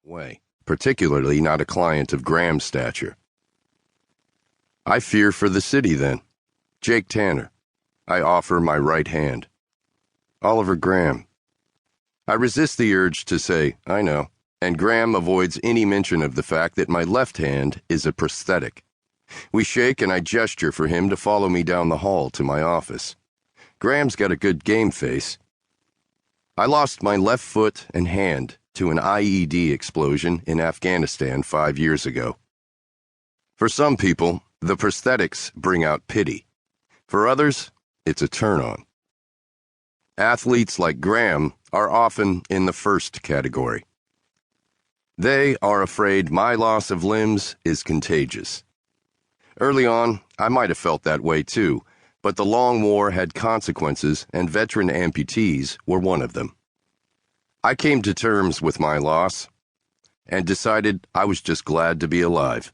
way, particularly not a client of Graham's stature. I fear for the city, then. Jake Tanner. I offer my right hand. Oliver Graham. I resist the urge to say, I know, and Graham avoids any mention of the fact that my left hand is a prosthetic. We shake and I gesture for him to follow me down the hall to my office. Graham's got a good game face. I lost my left foot and hand to an IED explosion in Afghanistan 5 years ago. For some people, the prosthetics bring out pity. For others, it's a turn-on. Athletes like Graham are often in the first category. They are afraid my loss of limbs is contagious. Early on, I might have felt that way too, but the long war had consequences and veteran amputees were one of them. I came to terms with my loss and decided I was just glad to be alive.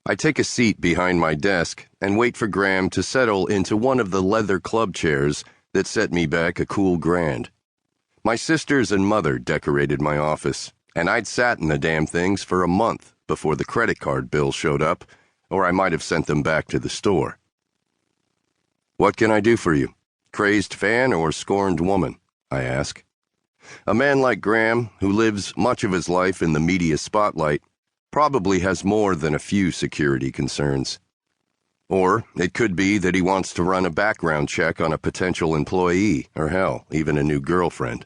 I take a seat behind my desk and wait for Graham to settle into one of the leather club chairs that set me back a cool grand. My sisters and mother decorated my office, and I'd sat in the damn things for a month before the credit card bill showed up, or I might have sent them back to the store. What can I do for you? Crazed fan or scorned woman? I ask. A man like Graham, who lives much of his life in the media spotlight, probably has more than a few security concerns. Or it could be that he wants to run a background check on a potential employee, or hell, even a new girlfriend.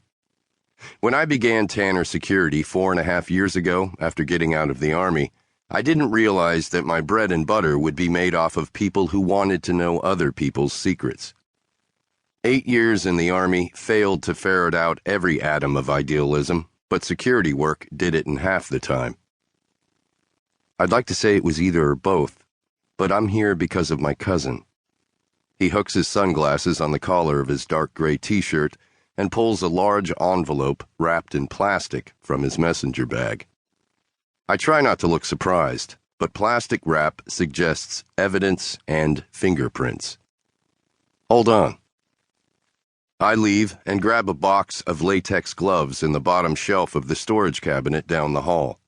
When I began Tanner Security 4.5 years ago after getting out of the Army, I didn't realize that my bread and butter would be made off of people who wanted to know other people's secrets. 8 years in the Army failed to ferret out every atom of idealism, but security work did it in half the time. I'd like to say it was either or both, but I'm here because of my cousin. He hooks his sunglasses on the collar of his dark gray t-shirt and pulls a large envelope wrapped in plastic from his messenger bag. I try not to look surprised, but plastic wrap suggests evidence and fingerprints. Hold on. I leave and grab a box of latex gloves in the bottom shelf of the storage cabinet down the hall.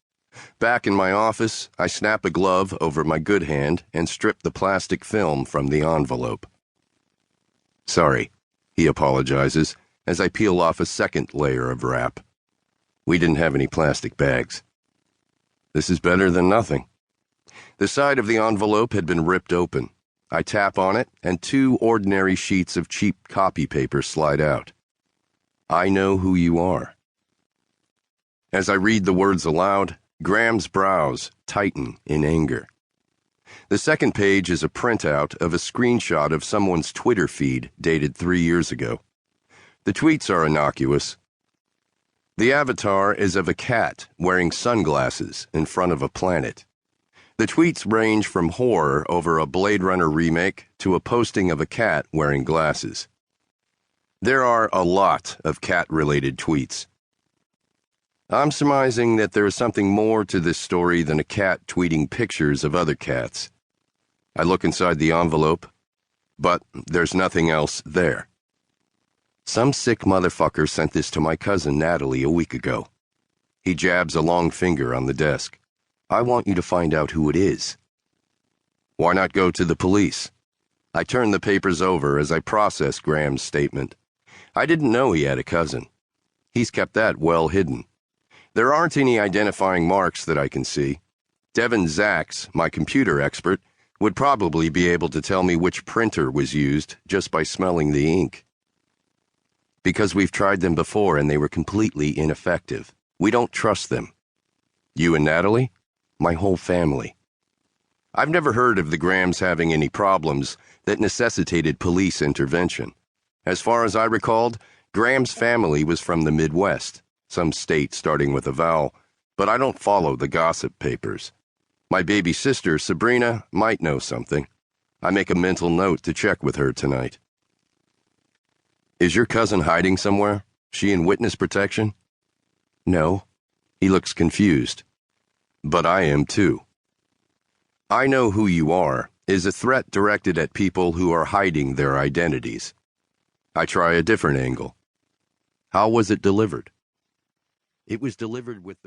Back in my office, I snap a glove over my good hand and strip the plastic film from the envelope. Sorry, he apologizes as I peel off a second layer of wrap. We didn't have any plastic bags. This is better than nothing. The side of the envelope had been ripped open. I tap on it, and 2 ordinary sheets of cheap copy paper slide out. I know who you are. As I read the words aloud, Graham's brows tighten in anger. The second page is a printout of a screenshot of someone's Twitter feed dated 3 years ago. The tweets are innocuous. The avatar is of a cat wearing sunglasses in front of a planet. The tweets range from horror over a Blade Runner remake to a posting of a cat wearing glasses. There are a lot of cat-related tweets. I'm surmising that there is something more to this story than a cat tweeting pictures of other cats. I look inside the envelope, but there's nothing else there. Some sick motherfucker sent this to my cousin Natalie a week ago. He jabs a long finger on the desk. I want you to find out who it is. Why not go to the police? I turn the papers over as I process Graham's statement. I didn't know he had a cousin. He's kept that well hidden. There aren't any identifying marks that I can see. Devin Zacks, my computer expert, would probably be able to tell me which printer was used just by smelling the ink. Because we've tried them before and they were completely ineffective. We don't trust them. You and Natalie? My whole family. I've never heard of the Grahams having any problems that necessitated police intervention. As far as I recalled, Graham's family was from the Midwest, some state starting with a vowel, but I don't follow the gossip papers. My baby sister, Sabrina, might know something. I make a mental note to check with her tonight. Is your cousin hiding somewhere? She in witness protection? No. He looks confused. But I am too. I know who you are is a threat directed at people who are hiding their identities. I try a different angle. How was it delivered? It was delivered with the